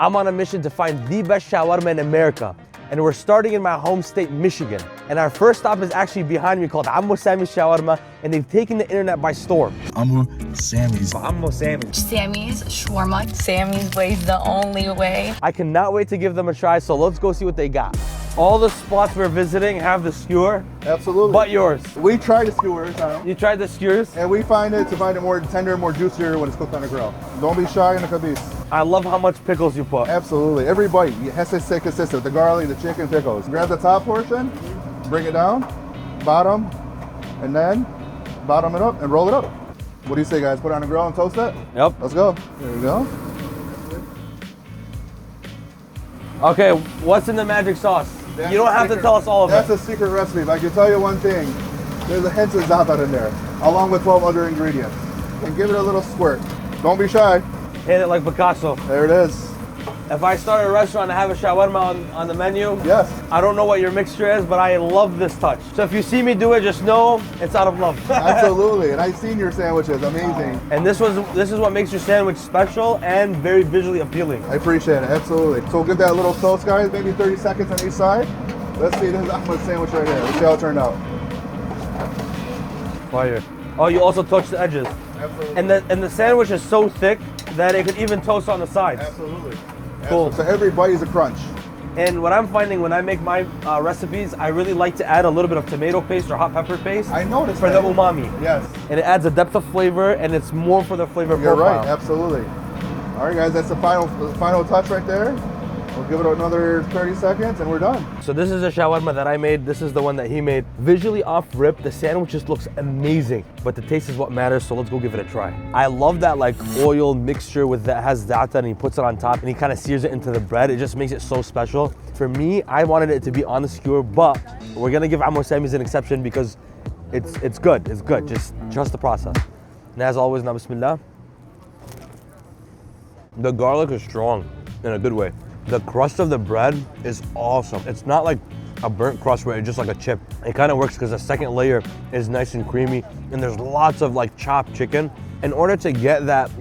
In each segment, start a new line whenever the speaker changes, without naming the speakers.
I'm on a mission to find the best shawarma in America. And we're starting in my home state, Michigan. And our first stop is actually behind me called Sami's Shawarma, and they've taken the internet by storm.
Sami's.
Sammy's Shawarma. Sammy's way's the only way.
I cannot wait to give them a try, so let's go see what they got. All the spots we're visiting have the skewer.
Absolutely.
But yours.
We tried the skewers,
You tried the skewers?
and we find it more tender, more juicier when it's cooked on the grill. Don't be shy in the kabis.
I love how much pickles you put.
Absolutely. Every bite has to stay consistent. The garlic, the chicken, pickles. Grab the top portion, bring it down, bottom, and then bottom it up and roll it up. What do you say, guys? Put it on the grill and toast it?
Yep.
Let's go. There we go.
Okay, what's in the magic sauce?
That's
You don't
the
have to
secret-
tell us all of
That's
it.
a secret recipe, but I can tell you one thing. There's a hint of za'atar in there, along with 12 other ingredients. And give it a little squirt. Don't be shy.
Hit it like Picasso.
There it is.
If I start a restaurant and have a shawarma on the menu,
Yes.
I don't know what your mixture is, but I love this touch. So if you see me do it, just know it's out of love.
Absolutely. And I've seen your sandwiches. Amazing.
And this is what makes your sandwich special and very visually appealing.
I appreciate it. Absolutely. So we'll give that a little toast, guys. Maybe 30 seconds on each side. Let's see. This is Ahmed's sandwich right here. Let's see how it turned out.
Fire. Oh, you also touch the edges.
Absolutely.
And the sandwich is so thick that it could even toast on the sides.
Absolutely.
Cool.
So every bite is a crunch.
And what I'm finding when I make my recipes, I really like to add a little bit of tomato paste or hot pepper paste
I noticed
for
that.
the umami.
Yes.
And it adds a depth of flavor, and it's more for the flavor
You're
profile.
right. Absolutely. All right, guys. That's the final touch right there. We'll give it another 30 seconds and we're done.
So this is a shawarma that I made. This is the one that he made. Visually off rip, the sandwich just looks amazing, but the taste is what matters, so let's go give it a try. I love that like oil mixture with that has za'atar, and he puts it on top and he kind of sears it into the bread. It just makes it so special. For me, I wanted it to be on the skewer, but we're gonna give Sami's an exception because it's good. It's good. Just trust the process. And as always, now bismillah. The garlic is strong in a good way. The crust of the bread is awesome. It's not like a burnt crust where it's just like a chip. It kind of works because the second layer is nice and creamy, and there's lots of like chopped chicken. In order to get that,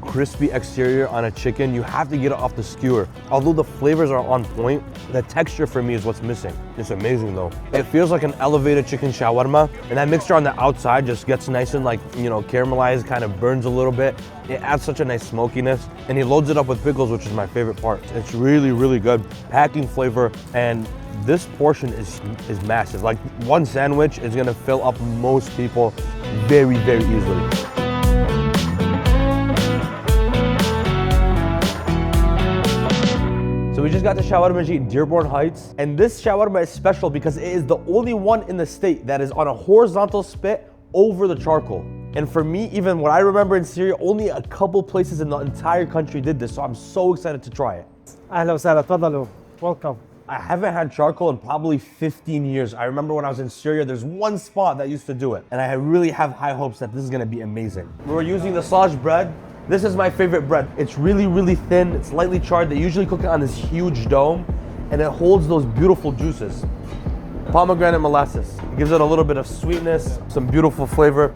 crispy exterior on a chicken, you have to get it off the skewer. Although the flavors are on point, the texture for me is what's missing. It's amazing though. It feels like an elevated chicken shawarma, and that mixture on the outside just gets nice and caramelized, kind of burns a little bit. It adds such a nice smokiness, and he loads it up with pickles, which is my favorite part. It's really, really good. Packing flavor, and this portion is massive. Like one sandwich is gonna fill up most people very, very easily. So we just got to Shawarmaje in Dearborn Heights, and this shawarma is special because it is the only one in the state that is on a horizontal spit over the charcoal. And for me, even what I remember in Syria, only a couple places in the entire country did this, so I'm so excited to try it.
أهلا وسهلا تفضلوا. Welcome.
I haven't had charcoal in probably 15 years. I remember when I was in Syria, there's one spot that used to do it, and I really have high hopes that this is gonna be amazing. We're using the Saj bread. This is my favorite bread. It's really, really thin, it's lightly charred. They usually cook it on this huge dome, and it holds those beautiful juices. Pomegranate molasses. It gives it a little bit of sweetness, some beautiful flavor.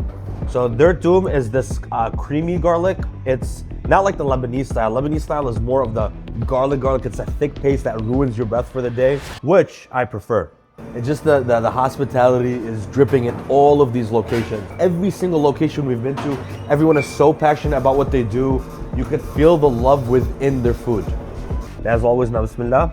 So their toom is this creamy garlic. It's not like the Lebanese style. Lebanese style is more of the garlic. It's a thick paste that ruins your breath for the day, which I prefer. It's just the hospitality is dripping in all of these locations. Every single location we've been to, everyone is so passionate about what they do. You could feel the love within their food. As always, now bismillah.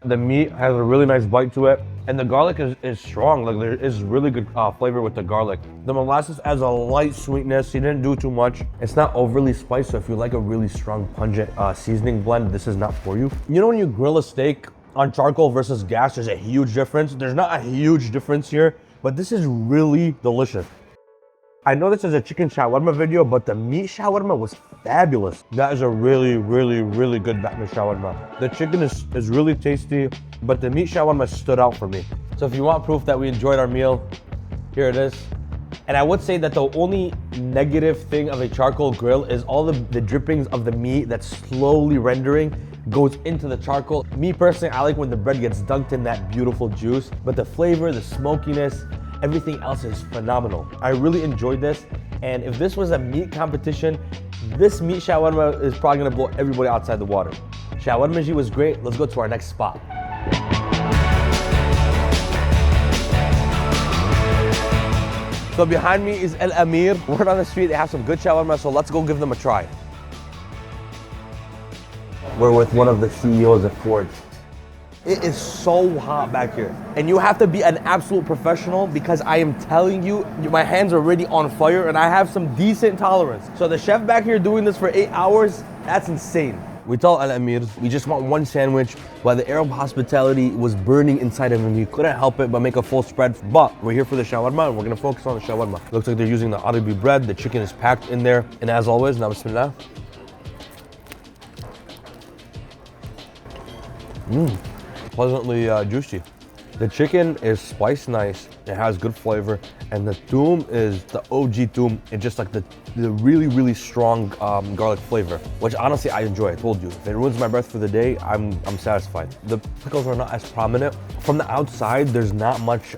The meat has a really nice bite to it, and the garlic is strong. Like there is really good flavor with the garlic. The molasses adds a light sweetness. He didn't do too much. It's not overly spiced, so if you like a really strong pungent seasoning blend, this is not for you. You know when you grill a steak on charcoal versus gas, there's a huge difference. There's not a huge difference here, but this is really delicious. I know this is a chicken shawarma video, but the meat shawarma was fabulous. That is a really, really, really good Bahmi shawarma. The chicken is really tasty, but the meat shawarma stood out for me. So if you want proof that we enjoyed our meal, here it is. And I would say that the only negative thing of a charcoal grill is all the drippings of the meat that's slowly rendering goes into the charcoal. Me personally, I like when the bread gets dunked in that beautiful juice, but the flavor, the smokiness, Everything else is phenomenal. I really enjoyed this. And if this was a meat competition, this meat shawarma is probably gonna blow everybody outside the water. Shawarmaje was great. Let's go to our next spot. So behind me is Amir. Word on the street, they have some good shawarma, so let's go give them a try. We're with one of the CEOs of Ford. It is so hot back here. And you have to be an absolute professional because I am telling you, my hands are already on fire and I have some decent tolerance. So the chef back here doing this for 8 hours, that's insane. We tell Amir, we just want one sandwich, while the Arab hospitality was burning inside of him. He couldn't help it but make a full spread. But we're here for the shawarma and we're gonna focus on the shawarma. Looks like they're using the Arabi bread. The chicken is packed in there. And as always, now bismillah. Pleasantly juicy. The chicken is spiced nice, it has good flavor, and the toom is the OG toom. It's just like the really, really strong garlic flavor, which honestly I enjoy. I told you, if it ruins my breath for the day, I'm satisfied. The pickles are not as prominent. From the outside, there's not much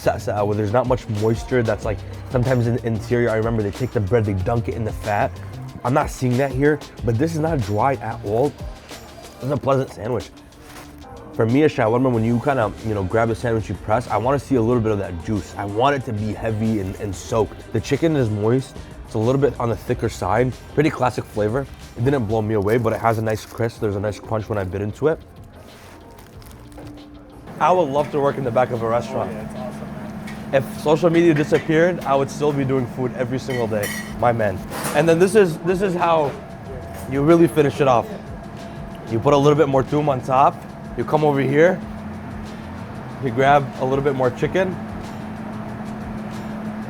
there's not much moisture. That's like sometimes in the interior. I remember they take the bread, they dunk it in the fat. I'm not seeing that here, but this is not dry at all. It's a pleasant sandwich. For me, a shawarma, when you kind of, grab the sandwich, you press, I want to see a little bit of that juice. I want it to be heavy and soaked. The chicken is moist. It's a little bit on the thicker side. Pretty classic flavor. It didn't blow me away, but it has a nice crisp. There's a nice crunch when I bit into it. I would love to work in the back of a restaurant.
Yeah, it's awesome, man.
If social media disappeared, I would still be doing food every single day. My man. And then this is how you really finish it off. You put a little bit more toom on top. You come over here, you grab a little bit more chicken,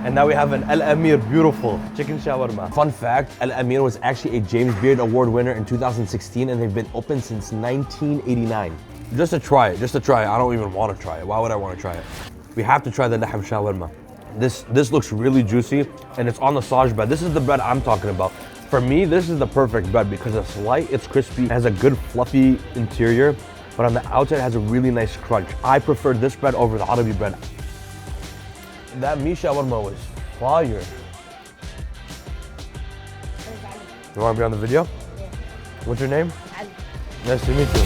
and now we have an Al Amir beautiful chicken shawarma. Fun fact, Al Amir was actually a James Beard Award winner in 2016, and they've been open since 1989. Just to try it. I don't even want to try it. Why would I want to try it? We have to try the lahm shawarma. This looks really juicy, and it's on the Saj bread. This is the bread I'm talking about. For me, this is the perfect bread because it's light, it's crispy, it has a good fluffy interior, but on the outside it has a really nice crunch. I prefer this bread over the Arabi bread. That meat shawarma was fire. You want to be on the video? Yeah. What's your name? Ali. Nice to meet you.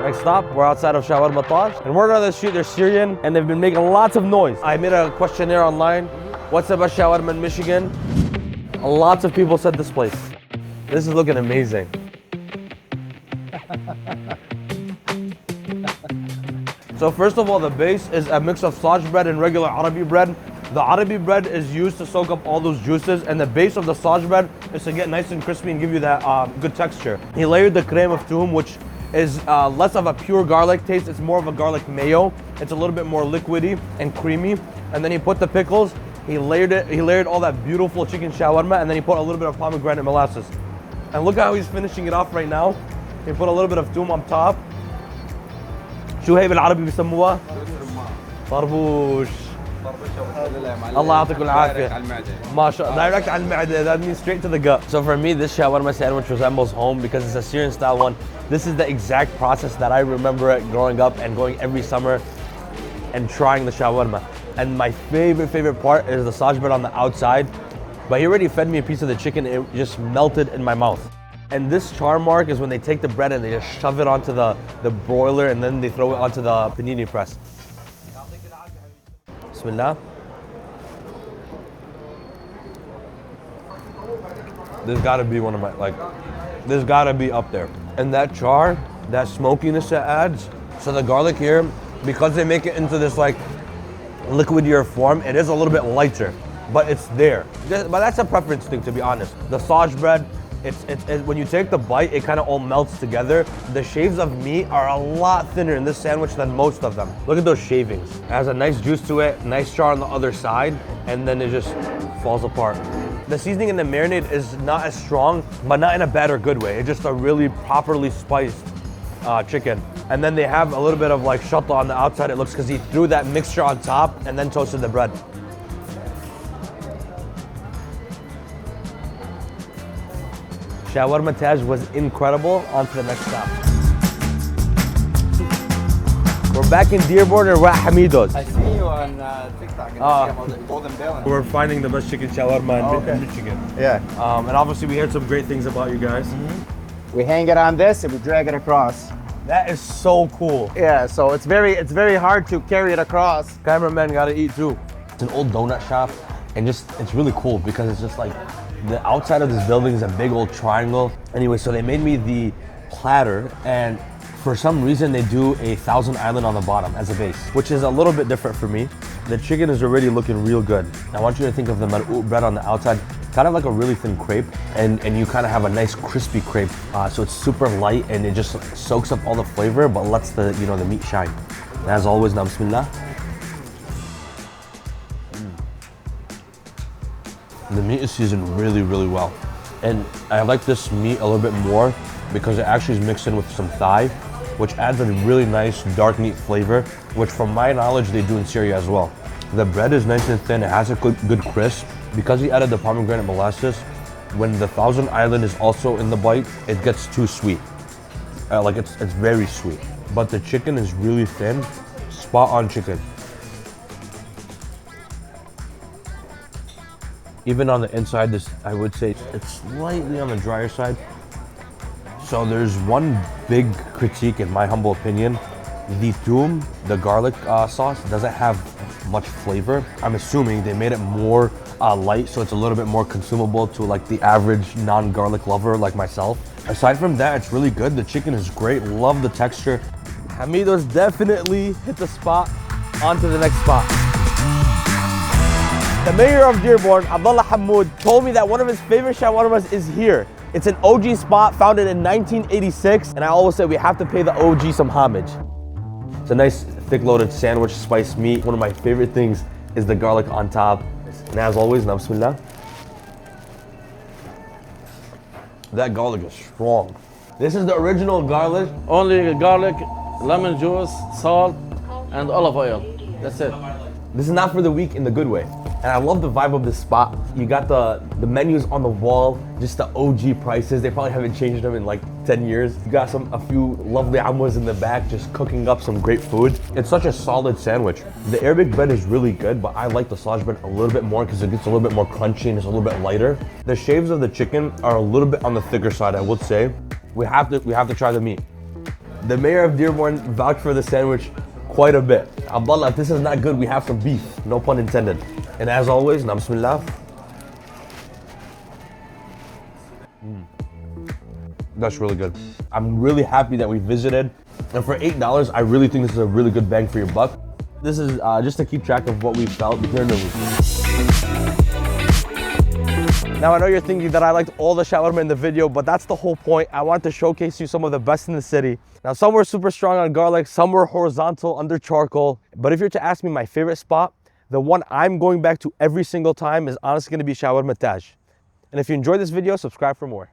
Next stop, we're outside of Shawarma Taj. And word on the street, they're Syrian and they've been making lots of noise. I made a questionnaire online. What's the best shawarma in Michigan? Lots of people said this place. This is looking amazing. So first of all, the base is a mix of Saj bread and regular Arabi bread. The Arabi bread is used to soak up all those juices, and the base of the Saj bread is to get nice and crispy and give you that good texture. He layered the crème of toom, which is less of a pure garlic taste. It's more of a garlic mayo. It's a little bit more liquidy and creamy. And then he put the pickles. He layered all that beautiful chicken shawarma, and then he put a little bit of pomegranate molasses. And look how he's finishing it off right now. He put a little bit of toom on top. شو هي بالعربي بيسموها؟ طربوش. الله يعطيكم العافية. ما شاء الله. Direct على المعدة. That means straight to the gut. So for me, this shawarma sandwich resembles home because it's a Syrian style one. This is the exact process that I remember growing up and going every summer and trying the shawarma. And my favorite part is the Saj bread on the outside. But he already fed me a piece of the chicken. It just melted in my mouth. And this char mark is when they take the bread and they just shove it onto the broiler and then they throw it onto the panini press. Bismillah. This gotta be one of my, this gotta be up there. And that char, that smokiness it adds. So the garlic here, because they make it into this liquidier form, it is a little bit lighter, but it's there. But that's a preference thing, to be honest. The Saj bread, it's when you take the bite, it kind of all melts together. The shaves of meat are a lot thinner in this sandwich than most of them. Look at those shavings. It has a nice juice to it, nice char on the other side, and then it just falls apart. The seasoning in the marinade is not as strong, but not in a bad or good way. It's just a really properly spiced chicken. And then they have a little bit of shatta on the outside, it looks, because he threw that mixture on top and then toasted the bread. Shawarma Taj was incredible. On to the next stop. We're back in Dearborn and we're at Hamido's.
I see you on TikTok and Instagram, all the Golden Bell.
We're finding the best chicken shawarma in Michigan.
Yeah.
And obviously we heard some great things about you guys.
We hang it on this and we drag it across.
That is so cool.
Yeah, so it's very hard to carry it across.
Cameraman gotta eat too. It's an old donut shop and it's really cool because it's just like the outside of this building is a big old triangle. Anyway, so they made me the platter and for some reason they do a Thousand Island on the bottom as a base, which is a little bit different for me. The chicken is already looking real good. I want you to think of the mar'out bread on the outside, kind of like a really thin crepe, and you kind of have a nice crispy crepe. So it's super light and it just soaks up all the flavor, but lets the the meat shine. And as always, now bismillah. The meat is seasoned really, really well. And I like this meat a little bit more because it actually is mixed in with some thigh, which adds a really nice dark meat flavor, which from my knowledge they do in Syria as well. The bread is nice and thin, it has a good crisp. Because he added the pomegranate molasses, when the Thousand Island is also in the bite, it gets too sweet. Like it's very sweet. But the chicken is really thin, spot on chicken. Even on the inside, this I would say it's slightly on the drier side. So there's one big critique in my humble opinion. The toom, the garlic sauce, doesn't have much flavor. I'm assuming they made it more light so it's a little bit more consumable to like the average non-garlic lover like myself. Aside from that, it's really good. The chicken is great, love the texture. Hamido's definitely hit the spot. On to the next spot. The mayor of Dearborn, Abdullah Hamoud, told me that one of his favorite shawarmas is here. It's an OG spot founded in 1986, and I always say we have to pay the OG some homage. It's a nice thick loaded sandwich, spiced meat. One of my favorite things is the garlic on top. And as always, bismillah. That garlic is strong. This is the original garlic.
Only garlic, lemon juice, salt, and olive oil. That's it.
This is not for the weak in the good way. And I love the vibe of this spot. You got the menus on the wall, just the OG prices. They probably haven't changed them in like 10 years. You got a few lovely amwas in the back just cooking up some great food. It's such a solid sandwich. The Arabic bread is really good, but I like the sausage bread a little bit more because it gets a little bit more crunchy and it's a little bit lighter. The shaves of the chicken are a little bit on the thicker side, I would say. We have to try the meat. The mayor of Dearborn vouched for the sandwich quite a bit. Abdullah, if this is not good, we have some beef, no pun intended. And as always, bismillah. That's really good. I'm really happy that we visited. And for $8, I really think this is a really good bang for your buck. This is just to keep track of what we felt here in the review. Now I know you're thinking that I liked all the shawarma in the video, but that's the whole point. I wanted to showcase you some of the best in the city. Now some were super strong on garlic, some were horizontal under charcoal. But if you're to ask me my favorite spot, the one I'm going back to every single time is honestly gonna be Shawarma Taj. And if you enjoyed this video, subscribe for more.